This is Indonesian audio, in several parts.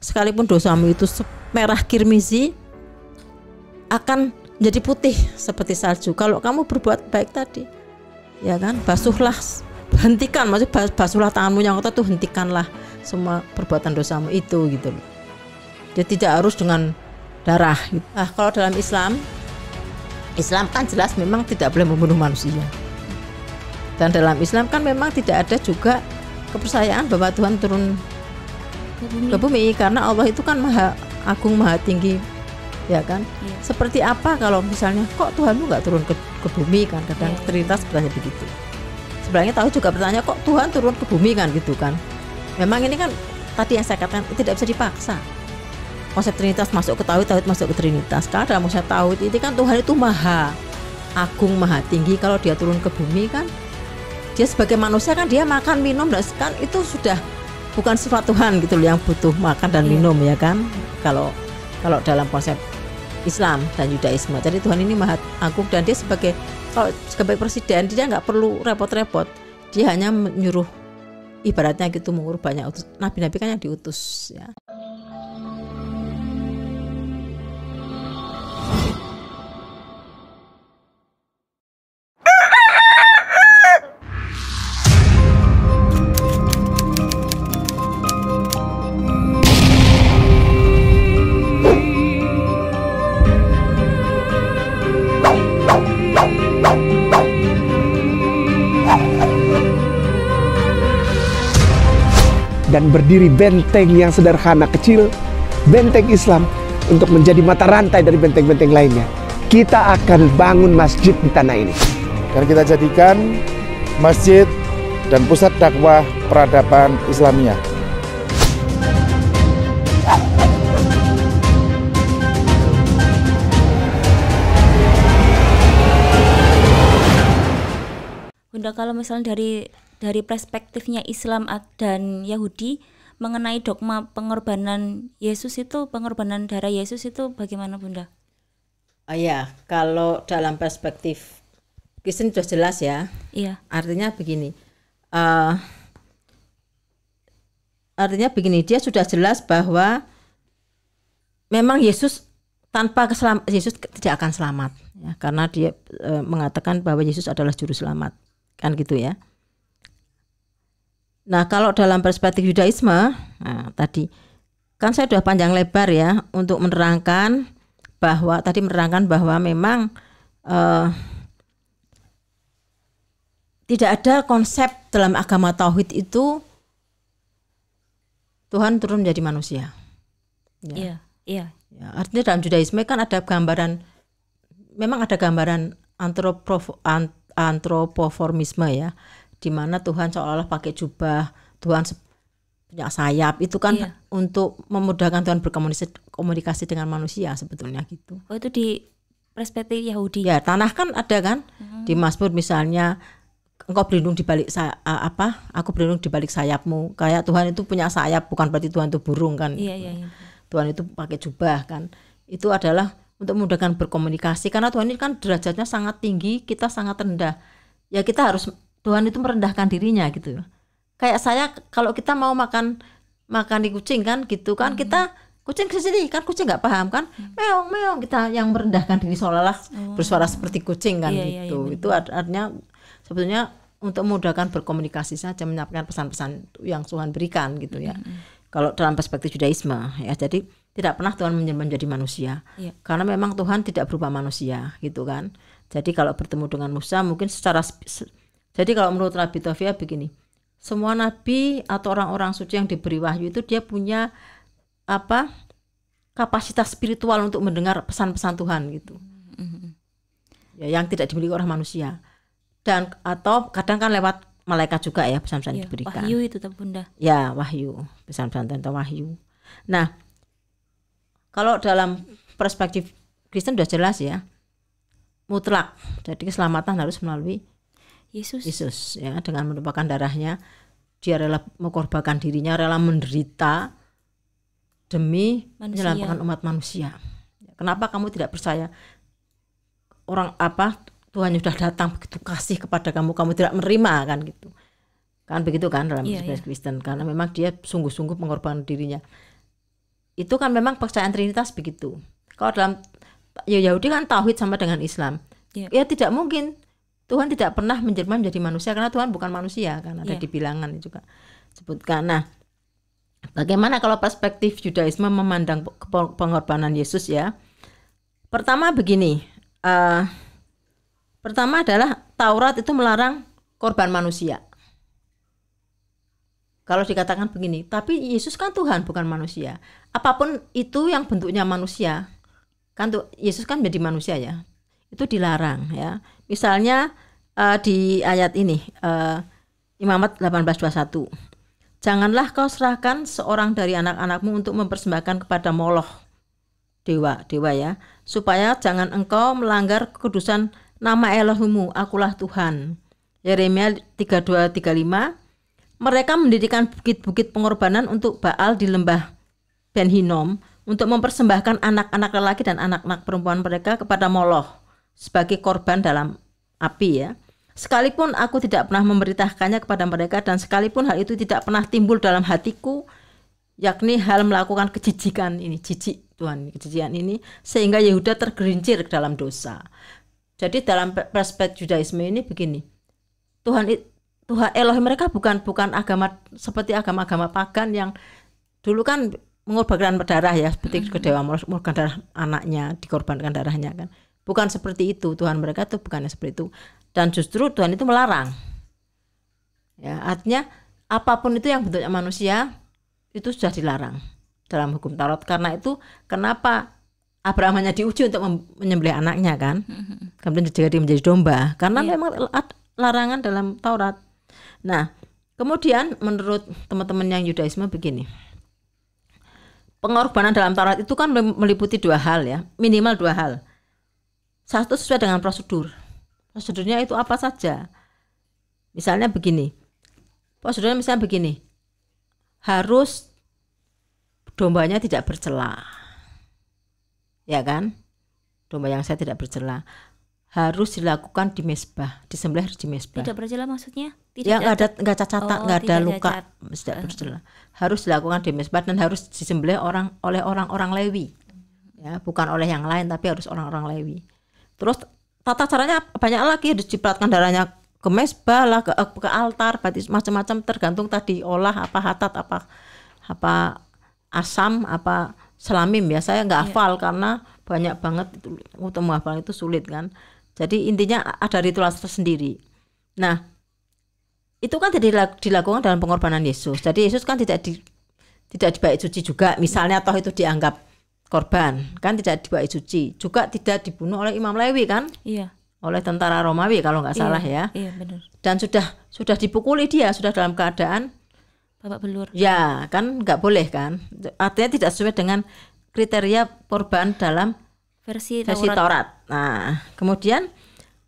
sekalipun dosamu itu merah kirmizi akan jadi putih seperti salju kalau kamu berbuat baik tadi, ya kan. Basuhlah, hentikan, maksudnya basuhlah tanganmu yang kotor tuh, hentikanlah semua perbuatan dosamu itu gitu loh. Jadi tidak harus dengan darah gitu. Nah, kalau dalam Islam kan jelas memang tidak boleh membunuh manusia. Dan dalam Islam kan memang tidak ada juga kepercayaan bahwa Tuhan turun ke bumi karena Allah itu kan maha agung, maha tinggi, ya kan. Seperti apa kalau misalnya kok Tuhanmu nggak turun ke bumi kan, kadang Trinitas bertanya begitu. Sebenarnya tahu juga bertanya kok Tuhan turun ke bumi kan gitu kan. Memang ini kan tadi yang saya katakan tidak bisa dipaksa. Konsep Trinitas masuk ke Tauhid, Tauhid masuk ke Trinitas. Karena dalam konsep Tauhid ini kan Tuhan itu maha agung, maha tinggi. Kalau dia turun ke bumi kan, dia sebagai manusia kan dia makan minum, dan kan itu sudah bukan sifat Tuhan gitu loh, yang butuh makan dan minum, ya kan. Kalau dalam konsep Islam dan Yudaisme, jadi Tuhan ini maha agung dan dia sebagai presiden dia nggak perlu repot-repot. Dia hanya menyuruh, ibaratnya gitu, mengurus banyak nabi-nabi kan yang diutus, ya. Dan berdiri benteng yang sederhana kecil, benteng Islam, untuk menjadi mata rantai dari benteng-benteng lainnya. Kita akan bangun masjid di tanah ini. Dan kita jadikan masjid dan pusat dakwah peradaban Islamiyah. Bunda, kalau misalnya dari perspektifnya Islam dan Yahudi mengenai dogma pengorbanan Yesus itu, pengorbanan darah Yesus itu bagaimana, Bunda? Oh ya, kalau dalam perspektif Kristen sudah jelas ya. Iya. Artinya begini, dia sudah jelas bahwa memang Yesus Yesus tidak akan selamat, ya, karena dia mengatakan bahwa Yesus adalah juru selamat, kan gitu ya. Nah, kalau dalam perspektif Yudaisme, tadi kan saya sudah panjang lebar ya untuk menerangkan bahwa memang tidak ada konsep dalam agama Tauhid itu Tuhan turun menjadi manusia. Iya. Ya, artinya dalam Yudaisme kan ada gambaran, memang ada gambaran antropoformisme ya, di mana Tuhan seolah-olah pakai jubah, Tuhan punya sayap, itu kan untuk memudahkan Tuhan berkomunikasi dengan manusia sebetulnya gitu. Oh, itu di perspektif Yahudi. Ya, tanah kan ada kan, di Mazmur misalnya, engkau berlindung di balik aku berlindung di balik sayapmu. Kayak Tuhan itu punya sayap, bukan berarti Tuhan itu burung kan. Iya. Tuhan itu pakai jubah kan. Itu adalah untuk memudahkan berkomunikasi, karena Tuhan ini kan derajatnya sangat tinggi, kita sangat rendah. Ya kita harus, Tuhan itu merendahkan dirinya gitu. Kayak saya kalau kita mau makan di kucing kan gitu kan, kita kucing ke sini kan, kucing nggak paham kan, meong kita yang merendahkan diri seolah-olah bersuara seperti kucing kan gitu. Itu artinya sebetulnya untuk memudahkan berkomunikasi saja, menyampaikan pesan-pesan yang Tuhan berikan gitu ya. Kalau dalam perspektif Yudaisme ya, jadi tidak pernah Tuhan menjadi manusia, karena memang Tuhan tidak berupa manusia gitu kan. Jadi kalau bertemu dengan Musa mungkin jadi kalau menurut Rabbi Tovia begini, semua nabi atau orang-orang suci yang diberi wahyu itu dia punya kapasitas spiritual untuk mendengar pesan-pesan Tuhan gitu. Ya, yang tidak dimiliki orang manusia. Dan atau kadang kan lewat malaikat juga ya pesan-pesan yang diberikan. Wahyu itu Bunda. Ya, wahyu, pesan-pesan tentang wahyu. Nah, kalau dalam perspektif Kristen sudah jelas ya, mutlak. Jadi keselamatan harus melalui Yesus ya, dengan menumpahkan darahnya. Dia rela mengorbankan dirinya, rela menderita demi menyelamatkan umat manusia. Kenapa kamu tidak percaya Tuhan sudah datang begitu kasih kepada kamu tidak menerima kan gitu. Kan begitu kan dalam perspektif Kristen, karena memang dia sungguh-sungguh mengorbankan dirinya. itu kan memang percayaan Trinitas begitu. Kalau dalam Yahudi kan tauhid sama dengan Islam. Ya tidak mungkin Tuhan tidak pernah menjelma menjadi manusia, karena Tuhan bukan manusia kan, ada di bilangan juga sebutkan. Nah, bagaimana kalau perspektif Yudaisme memandang pengorbanan Yesus ya? Pertama begini, pertama adalah Taurat itu melarang korban manusia. Kalau dikatakan begini, tapi Yesus kan Tuhan bukan manusia. Apapun itu yang bentuknya manusia, kan Yesus kan menjadi manusia ya, itu dilarang ya. Misalnya di ayat ini Imamat 18:21, janganlah kau serahkan seorang dari anak-anakmu untuk mempersembahkan kepada Moloch, dewa ya, supaya jangan engkau melanggar kekudusan nama Elohimmu, akulah Tuhan. Yeremia 32:35, mereka mendirikan bukit-bukit pengorbanan untuk Baal di lembah Ben Hinnom untuk mempersembahkan anak-anak lelaki dan anak-anak perempuan mereka kepada Moloch sebagai korban dalam api ya. Sekalipun aku tidak pernah memberitakannya kepada mereka, dan sekalipun hal itu tidak pernah timbul dalam hatiku, yakni hal melakukan kejijikan ini, jijik Tuhan, kejijikan ini, sehingga Yehuda tergelincir ke dalam dosa. Jadi dalam perspektif Yudaisme ini begini, Tuhan Elohim mereka bukan agama seperti agama-agama pagan yang dulu kan mengorbankan darah ya, seperti ke dewa mengorbankan darah anaknya, dikorbankan darahnya kan. Bukan seperti itu, Tuhan mereka tuh bukannya seperti itu. Dan justru Tuhan itu melarang. Ya, artinya apapun itu yang bentuknya manusia itu sudah dilarang dalam hukum Taurat. Karena itu kenapa Abraham hanya diuji untuk menyembelih anaknya kan. Kemudian juga dia menjadi domba, karena memang larangan dalam Taurat. Nah, kemudian menurut teman-teman yang Yudaisme begini, pengorbanan dalam Taurat itu kan meliputi dua hal ya, minimal dua hal. Satu, sesuai dengan prosedur. Prosedurnya itu apa saja? Misalnya begini, prosedurnya misalnya begini, harus dombanya tidak bercela, ya kan? Domba yang saya tidak bercela harus dilakukan di mezbah, disembelih di mezbah. Tidak bercela maksudnya? Ya nggak cacat, nggak ada luka, tidak bercela. Harus dilakukan di mezbah dan harus disembelih oleh orang-orang Lewi, ya, bukan oleh yang lain, tapi harus orang-orang Lewi. Terus tata caranya banyak lagi, harus diperatkan darahnya ke mezbah lah, ke altar, berarti macam-macam tergantung tadi olah apa hatat, apa asam, apa selamim ya. Saya nggak hafal karena banyak banget itu, untuk menghafal itu sulit kan. Jadi intinya ada ritual tersendiri. Nah, itu kan tidak dilakukan dalam pengorbanan Yesus. Jadi Yesus kan tidak dibait suci juga. Misalnya toh itu dianggap korban, kan tidak dibait suci. Juga tidak dibunuh oleh Imam Lewi kan? Iya. Oleh tentara Romawi kalau nggak salah ya. Iya, benar. Dan sudah dipukuli dia, sudah dalam keadaan babak belur. Ya, kan nggak boleh kan? Artinya tidak sesuai dengan kriteria korban dalam versi Taurat. Nah, kemudian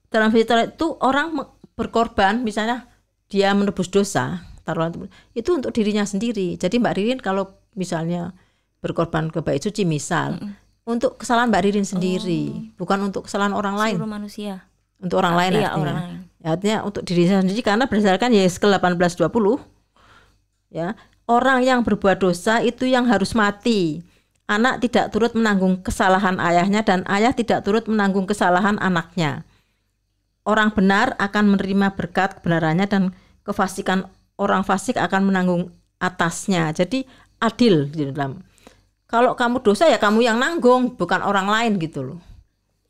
dalam versi Taurat itu orang berkorban, misalnya dia menebus dosa, taruhan itu untuk dirinya sendiri. Jadi Mbak Ririn kalau misalnya berkorban ke bait suci misal, untuk kesalahan Mbak Ririn sendiri, bukan untuk kesalahan orang lain. Seluruh manusia. Untuk orang lain artinya. Orang lain. Artinya untuk diri sendiri, karena berdasarkan Yeskel 18:20 ya, orang yang berbuat dosa itu yang harus mati. Anak tidak turut menanggung kesalahan ayahnya dan ayah tidak turut menanggung kesalahan anaknya. Orang benar akan menerima berkat kebenarannya dan kefasikan orang fasik akan menanggung atasnya. Jadi adil di dalam. Kalau kamu dosa ya kamu yang nanggung, bukan orang lain gitu loh.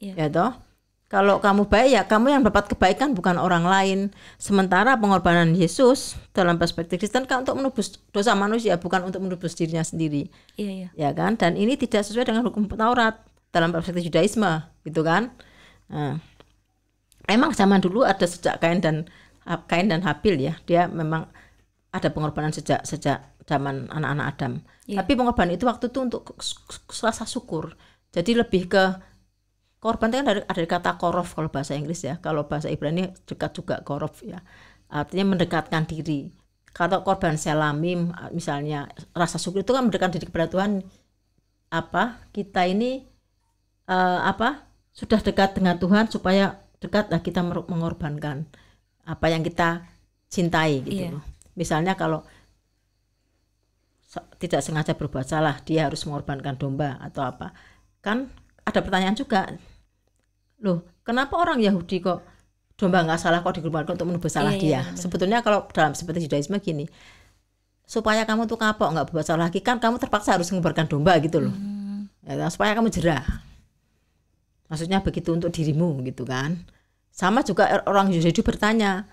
Ya toh. Kalau kamu baik ya kamu yang dapat kebaikan, bukan orang lain. Sementara pengorbanan Yesus dalam perspektif Kristen kan untuk menebus dosa manusia, bukan untuk menebus dirinya sendiri. Iya. Ya kan? Dan ini tidak sesuai dengan hukum Taurat dalam perspektif Yudaisme, gitu kan? Nah, emang zaman dulu ada sejak Kain dan Habil ya. Dia memang ada pengorbanan sejak zaman anak-anak Adam. Tapi pengorbanan itu waktu itu untuk rasa syukur. Jadi lebih ke korban itu kan ada kata korov kalau bahasa Inggris ya. Kalau bahasa Ibrani dekat juga korov ya. Artinya mendekatkan diri. Kalau korban selamim misalnya rasa syukur itu kan mendekatkan diri kepada Tuhan. Kita ini sudah dekat dengan Tuhan, supaya dekatlah kita mengorbankan apa yang kita cintai gitu loh. Misalnya kalau tidak sengaja berbuat salah, dia harus mengorbankan domba atau apa. Kan ada pertanyaan juga, loh kenapa orang Yahudi kok domba nggak salah kok dikorbankan untuk menebus salah dia? Sebetulnya kalau dalam seperti Judaisme gini, supaya kamu tuh kapok nggak berbuat salah lagi, kan kamu terpaksa harus mengorbankan domba gitu loh, ya, supaya kamu jerah. Maksudnya begitu untuk dirimu gitu kan. Sama juga orang Yahudi bertanya,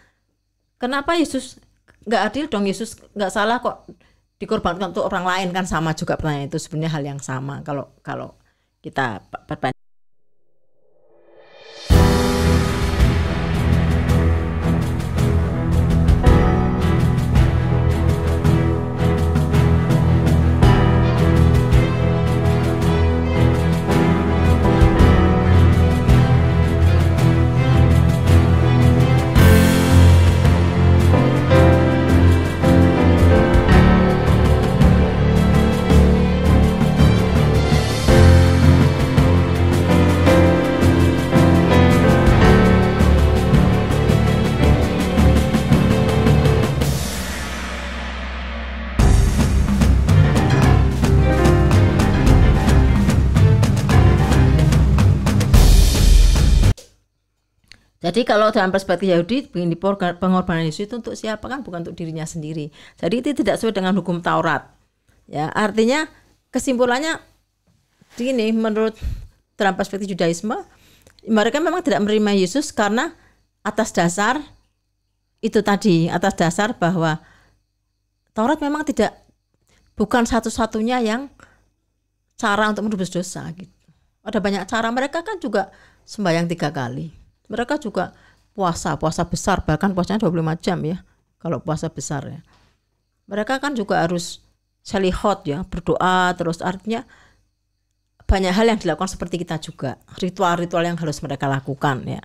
kenapa Yesus nggak adil dong, Yesus nggak salah kok dikorbankan untuk orang lain, kan sama juga pertanyaan itu, sebenarnya hal yang sama kalau kita perbandingkan. Jadi kalau dalam perspektif Yahudi, pengorbanan Yesus itu untuk siapa, kan bukan untuk dirinya sendiri. Jadi itu tidak sesuai dengan hukum Taurat. Ya, artinya kesimpulannya begini, menurut dalam perspektif Judaisme, mereka memang tidak menerima Yesus karena atas dasar itu tadi, atas dasar bahwa Taurat memang bukan satu-satunya yang cara untuk menebus dosa gitu. Ada banyak cara, mereka kan juga sembahyang 3 kali. Mereka juga puasa besar, bahkan puasanya 25 jam ya, kalau puasa besar ya. Mereka kan juga harus selihot ya, berdoa terus, artinya banyak hal yang dilakukan seperti kita juga. Ritual-ritual yang harus mereka lakukan ya.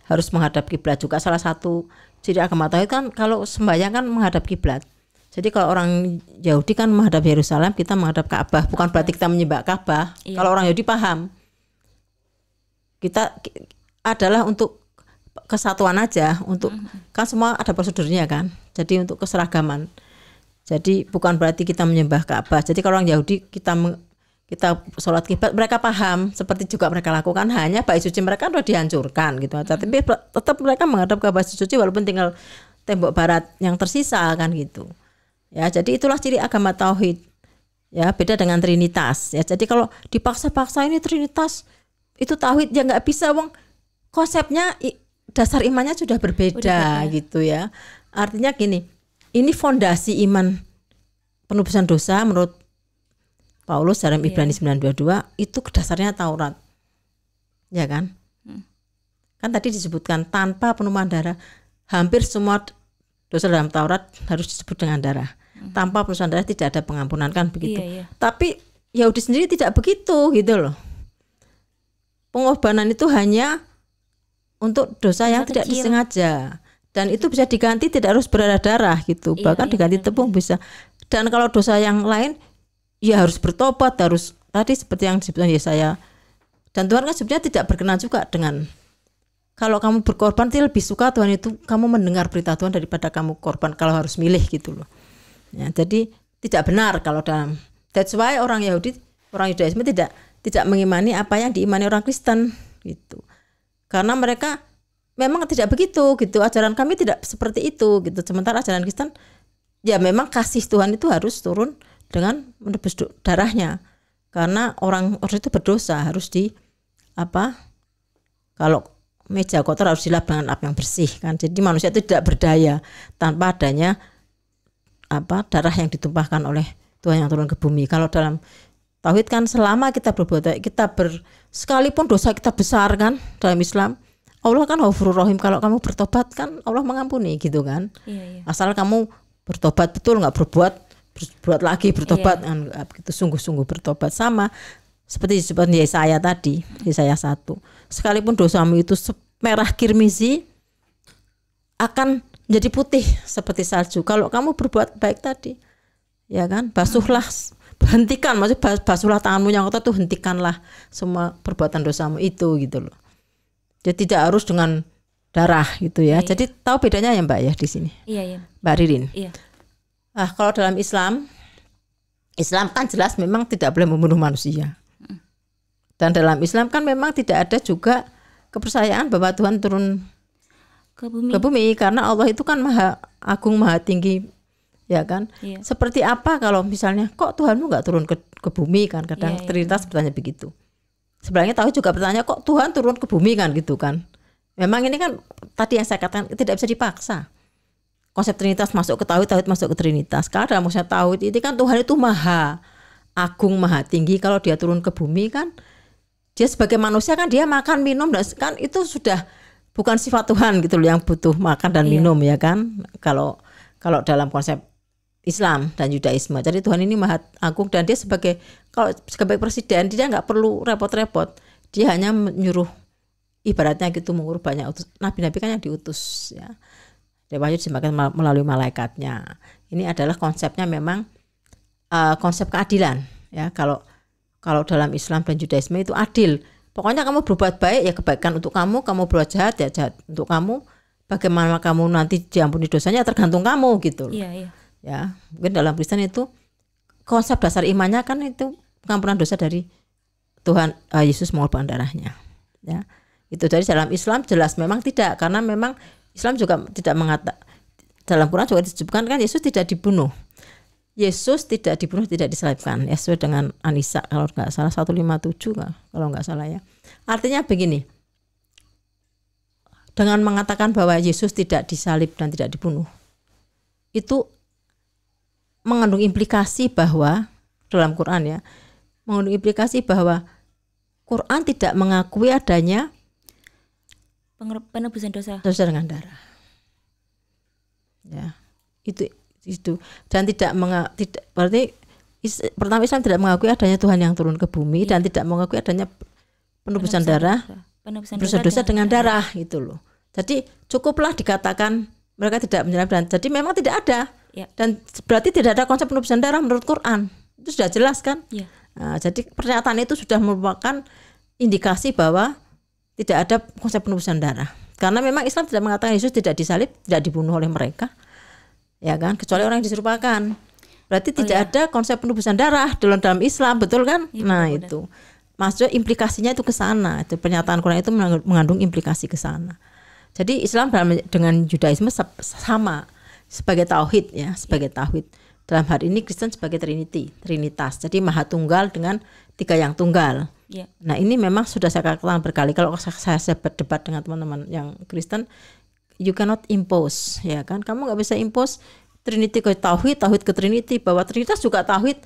Harus menghadap kiblat juga, salah satu ciri agama Tauhid kan kalau sembahyang kan menghadap kiblat. Jadi kalau orang Yahudi kan menghadap Yerusalem, kita menghadap Ka'bah, bukan berarti kita menyembah Ka'bah. Iya. Kalau orang Yahudi paham, kita adalah untuk kesatuan aja, untuk kan semua ada prosedurnya kan. Jadi untuk keseragaman. Jadi bukan berarti kita menyembah Ka'bah. Jadi kalau orang Yahudi kita sholat kiblat, mereka paham, seperti juga mereka lakukan, hanya bait suci mereka sudah dihancurkan gitu. Tapi tetap mereka menghadap ke bait suci walaupun tinggal tembok barat yang tersisa kan gitu. Ya, jadi itulah ciri agama Tauhid. Ya, beda dengan Trinitas. Ya, jadi kalau dipaksa-paksa ini Trinitas itu Tauhid, ya nggak bisa, wong. Konsepnya, dasar imannya sudah berbeda gitu ya. Artinya gini, ini fondasi iman penebusan dosa menurut Paulus dalam Ibrani 9:22 itu dasarnya Taurat. Ya kan? Kan tadi disebutkan tanpa penumpahan darah, hampir semua dosa dalam Taurat harus disebut dengan darah. Tanpa penumpahan darah tidak ada pengampunan, kan begitu. Tapi Yahudi sendiri tidak begitu gitu loh. Pengorbanan itu hanya untuk dosa yang tidak disengaja, dan itu bisa diganti, tidak harus berdarah gitu, bahkan diganti tepung bisa. Dan kalau dosa yang lain ya harus bertobat, harus tadi seperti yang disebutkan Yesaya. Dan Tuhan kan sebenarnya tidak berkenan juga dengan kalau kamu berkorban, dia lebih suka Tuhan itu kamu mendengar berita Tuhan daripada kamu korban kalau harus milih gitu loh. Ya, jadi tidak benar kalau dalam, that's why orang Yudaisme tidak mengimani apa yang diimani orang Kristen gitu. Karena mereka memang tidak begitu gitu, ajaran kami tidak seperti itu gitu. Sementara ajaran Kristen ya memang kasih Tuhan itu harus turun dengan menebus darahnya. Karena orang itu berdosa, harus kalau meja kotor harus dilap dengan api yang bersih kan. Jadi manusia itu tidak berdaya tanpa adanya darah yang ditumpahkan oleh Tuhan yang turun ke bumi. Kalau dalam Tauhid kan selama kita berbuat baik, sekalipun dosa kita besar kan, dalam Islam Allah kan Ghafurur Rahim, kalau kamu bertobat kan Allah mengampuni gitu kan. Asal kamu bertobat betul, nggak berbuat lagi, bertobat kan, begitu sungguh-sungguh bertobat. Sama seperti disebut Yesaya tadi, Yesaya 1, sekalipun dosamu itu merah kirmizi akan menjadi putih seperti salju kalau kamu berbuat baik tadi, ya kan. Basuhlah, hentikan, maksudnya basuhlah tanganmu yang kotor tuh, hentikanlah semua perbuatan dosamu itu gitu loh. Jadi tidak harus dengan darah gitu ya. Jadi tahu bedanya ya Mbak ya di sini. Mbak Ririn. Kalau dalam Islam Islam kan jelas memang tidak boleh membunuh manusia. Dan dalam Islam kan memang tidak ada juga kepercayaan bahwa Tuhan turun ke bumi. ke bumi, karena Allah itu kan maha agung, maha tinggi, ya kan. Iya. Seperti apa kalau misalnya kok Tuhanmu nggak turun ke bumi kan, kadang Iya, iya. Trinitas bertanya begitu. Sebenarnya tahu juga bertanya kok Tuhan turun ke bumi kan gitu kan. Memang ini kan tadi yang saya katakan tidak bisa dipaksa. Konsep Trinitas masuk ke tauhid, tauhid masuk ke Trinitas. Karena dalam konsep tauhid ini kan Tuhan itu maha agung, maha tinggi. Kalau dia turun ke bumi kan, dia sebagai manusia kan dia makan minum dan kan itu sudah bukan sifat Tuhan gitu loh, yang butuh makan dan minum, ya kan. Kalau dalam konsep Islam dan Yudaisme, jadi Tuhan ini maha agung dan dia sebagai presiden dia nggak perlu repot-repot. Dia hanya menyuruh, ibaratnya gitu, mengurus banyak nabi-nabi kan yang diutus, ya. Wahyu disampaikan melalui malaikatnya. Ini adalah konsepnya memang konsep keadilan, ya. Kalau dalam Islam dan Yudaisme itu adil. Pokoknya kamu berbuat baik ya kebaikan untuk kamu berbuat jahat ya jahat untuk kamu. Bagaimana kamu nanti diampuni dosanya tergantung kamu gitu loh. Iya. Ya, mungkin dalam Kristen itu konsep dasar imannya kan itu pengampunan dosa dari Tuhan Yesus mengorbankan darahnya. Ya. Itu dari dalam Islam jelas memang tidak, karena memang Islam juga tidak mengatakan, dalam Quran juga disebutkan kan Yesus tidak dibunuh. Yesus tidak dibunuh, tidak disalibkan. Ya, sesuai dengan An-Nisa kalau nggak salah 157 kalau nggak salah, ya. Artinya begini, dengan mengatakan bahwa Yesus tidak disalib dan tidak dibunuh, itu mengandung implikasi bahwa dalam Quran, ya, mengandung implikasi bahwa Quran tidak mengakui adanya penebusan dosa dengan darah, ya. Itu dan tidak berarti pertama Islam tidak mengakui adanya Tuhan yang turun ke bumi, dan tidak mengakui adanya penebusan darah, penebusan dosa dengan darah, itu loh. Jadi cukuplah dikatakan mereka tidak menyalibkan, jadi memang tidak ada, ya. Dan berarti tidak ada konsep penebusan darah menurut Quran, itu sudah jelas kan, ya. Nah, jadi pernyataan itu sudah merupakan indikasi bahwa tidak ada konsep penebusan darah, karena memang Islam tidak mengatakan Yesus tidak disalib, tidak dibunuh oleh mereka, ya kan, kecuali orang yang diserupakan. Berarti tidak ada konsep penebusan darah dalam Islam, betul kan? Ya, nah benar. Itu maksudnya implikasinya itu ke sana. Itu pernyataan Quran itu mengandung implikasi ke sana. Jadi Islam dengan Yudaisme sama sebagai tauhid, ya, sebagai tauhid. Dalam hal ini Kristen sebagai Trinitas. Jadi Maha Tunggal dengan Tiga yang Tunggal. Ya. Nah, ini memang sudah saya katakan berkali. Kalau saya berdebat dengan teman-teman yang Kristen, you cannot impose, ya kan? Kamu nggak bisa impose Trinity ke tauhid ke Trinity, bahwa Trinitas juga tauhid,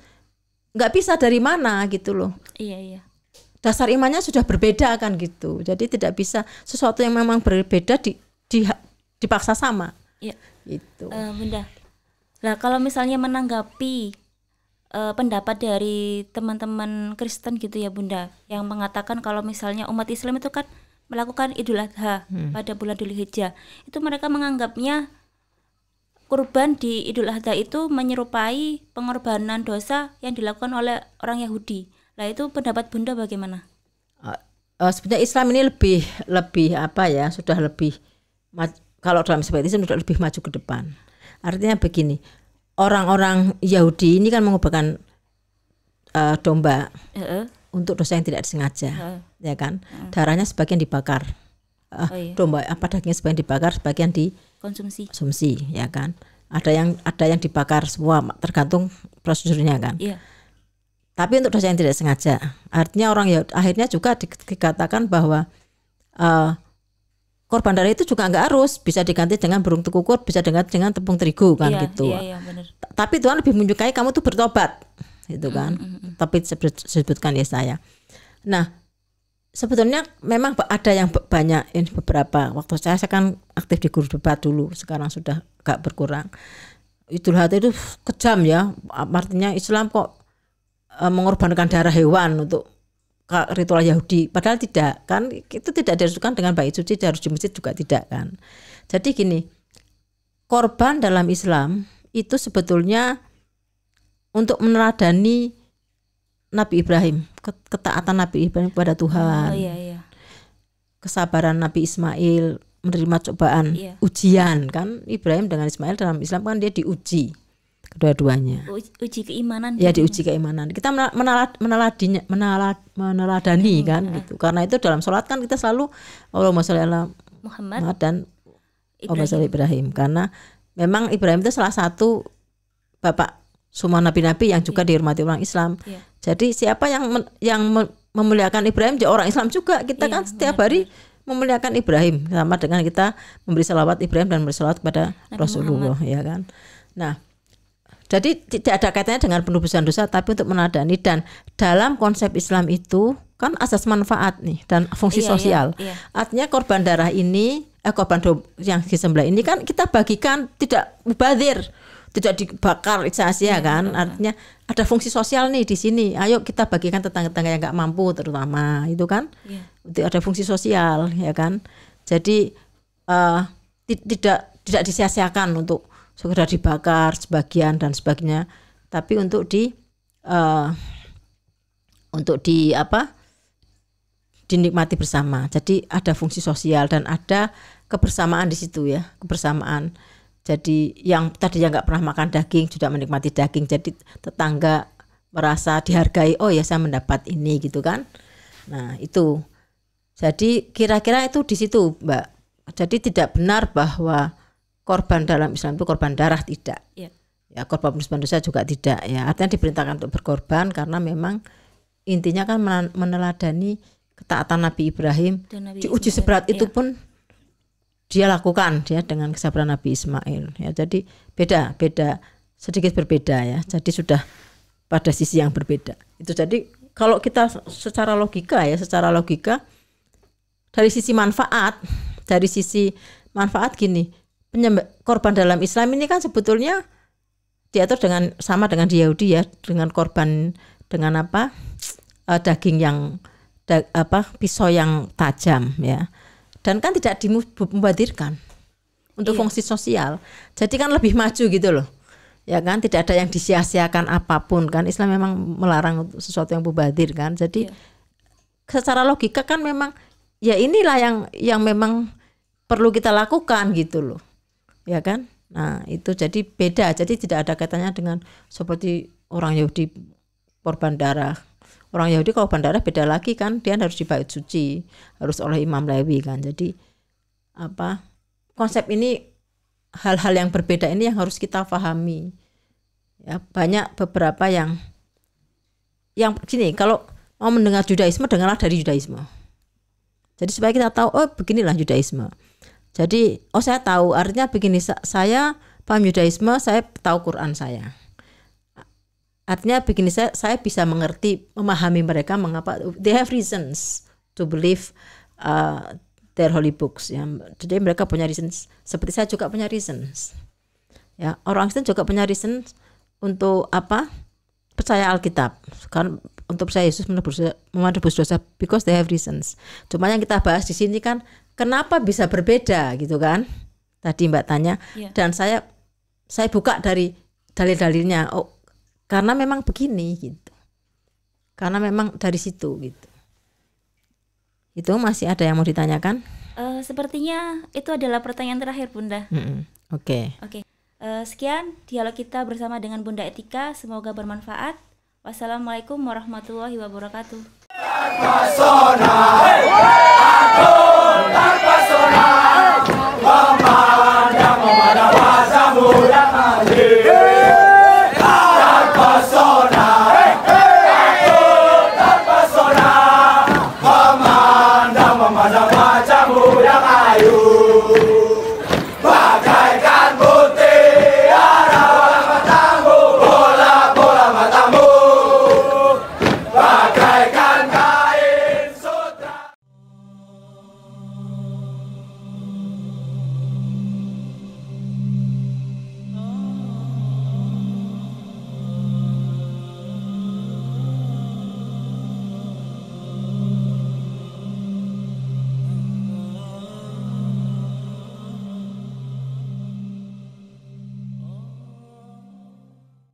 nggak bisa dari mana gitu loh. Iya. Dasar imannya sudah berbeda kan gitu. Jadi tidak bisa sesuatu yang memang berbeda dipaksa sama. Iya. Itu. Bunda. Nah, kalau misalnya menanggapi pendapat dari teman-teman Kristen gitu ya Bunda, yang mengatakan kalau misalnya umat Islam itu kan melakukan Idul Adha pada bulan Dzulhijjah, itu mereka menganggapnya kurban di Idul Adha itu menyerupai pengorbanan dosa yang dilakukan oleh orang Yahudi. Nah, itu pendapat Bunda bagaimana? Sebenarnya Islam ini lebih apa ya, sudah lebih kalau dalam Islam sudah lebih maju ke depan. Artinya begini, orang-orang Yahudi ini kan mengorbankan domba untuk dosa yang tidak disengaja, ya kan. Darahnya sebagian dibakar, domba dagingnya sebagian dibakar, sebagian dikonsumsi, ya kan. Ada yang dibakar semua, tergantung prosedurnya kan. Iya. Tapi untuk dosa yang tidak sengaja, artinya orang Yahudi akhirnya juga dikatakan bahwa korban darah itu juga nggak harus, bisa diganti dengan burung tekukur, bisa diganti dengan tepung terigu kan, gitu. Iya, benar. Tapi Tuhan lebih menyukai kamu tuh bertobat, gitu kan. Tapi sebutkan Yesaya. Nah, sebetulnya memang ada yang banyak, ini beberapa waktu saya kan aktif di guru debat dulu, sekarang sudah agak berkurang. Idul Adha itu kejam ya, artinya Islam kok mengorbankan darah hewan untuk ritual Yahudi, padahal tidak kan, itu tidak dilakukan dengan bait suci, harus di masjid juga tidak kan. Jadi gini, korban dalam Islam itu sebetulnya untuk meneladani Nabi Ibrahim, ketaatan Nabi Ibrahim kepada Tuhan, kesabaran Nabi Ismail menerima cobaan, ujian kan. Ibrahim dengan Ismail dalam Islam kan dia diuji kedua-duanya. Uji keimanan. Ya diuji keimanan. Kita meneladani kan gitu. Karena itu dalam sholat kan kita selalu Allahumma sholli ala Muhammad dan Allahumma sholli Ibrahim. Karena memang Ibrahim itu salah satu bapak semua nabi-nabi yang juga dihormati orang Islam. Jadi siapa yang memuliakan Ibrahim ya orang Islam juga. Kita kan setiap hari memuliakan Ibrahim sama dengan kita memberi salawat Ibrahim dan memberi salawat kepada Nabi Rasulullah Muhammad. Ya kan. Nah, jadi tidak ada kaitannya dengan penebusan dosa tapi untuk meneladani, dan dalam konsep Islam itu kan asas manfaat nih dan fungsi sosial. Artinya korban darah ini yang disembelih ini kan kita bagikan, tidak mubadzir, tidak dibakar sia-sia kan. Artinya ada fungsi sosial nih di sini. Ayo kita bagikan tetangga-tetangga yang nggak mampu terutama itu kan. Ada fungsi sosial ya kan. Jadi tidak disia-siakan untuk sekedar dibakar sebagian dan sebagainya, tapi untuk dinikmati bersama. Jadi ada fungsi sosial dan ada kebersamaan di situ ya, kebersamaan. Jadi yang tadinya nggak pernah makan daging sudah menikmati daging, jadi tetangga merasa dihargai, oh ya saya mendapat ini gitu kan. Nah itu, jadi kira-kira itu di situ Mbak. Jadi tidak benar bahwa korban dalam Islam itu korban darah, tidak. Ya korban penebusan dosa juga tidak ya. Artinya diperintahkan untuk berkorban karena memang intinya kan meneladani ketaatan Nabi Ibrahim. Diuji seberat itu pun dia lakukan ya dengan kesabaran Nabi Ismail ya. Jadi beda sedikit berbeda ya. Jadi sudah pada sisi yang berbeda. Itu jadi kalau kita secara logika dari sisi manfaat gini, korban dalam Islam ini kan sebetulnya diatur sama dengan di Yahudi ya, dengan korban dengan daging yang pisau yang tajam ya, dan kan tidak dimubadzirkan untuk fungsi sosial. Jadi kan lebih maju gitu loh ya kan, tidak ada yang disia-siakan apapun kan. Islam memang melarang sesuatu yang mubadzir kan. Jadi secara logika kan memang ya inilah yang memang perlu kita lakukan gitu loh ya kan. Nah itu jadi beda, jadi tidak ada kaitannya dengan seperti orang Yahudi korban darah. Orang Yahudi korban darah beda lagi kan, dia harus di bait suci, harus oleh Imam Lewi kan. Jadi konsep ini, hal-hal yang berbeda ini yang harus kita pahami ya. Banyak beberapa yang gini, kalau mau mendengar Judaisme dengarlah dari Judaisme. Jadi supaya kita tahu oh beginilah Judaisme. Jadi saya tahu, artinya begini, saya paham Yudaisme, saya tahu Quran saya. Artinya begini, saya bisa memahami mereka mengapa they have reasons to believe their holy books ya. Jadi mereka punya reasons, seperti saya juga punya reasons. Ya, orang Kristen juga punya reasons untuk percaya Alkitab. Kan untuk percaya Yesus menebus dosa because they have reasons. Cuma yang kita bahas di sini kan kenapa bisa berbeda gitu kan? Tadi Mbak tanya dan saya buka dari dalil-dalilnya. Oh, karena memang begini gitu. Karena memang dari situ gitu. Itu masih ada yang mau ditanyakan? Sepertinya itu adalah pertanyaan terakhir Bunda. Oke. Sekian dialog kita bersama dengan Bunda Etika. Semoga bermanfaat. Wassalamualaikum warahmatullahi wabarakatuh. Tanpa zona, aku tanpa zona.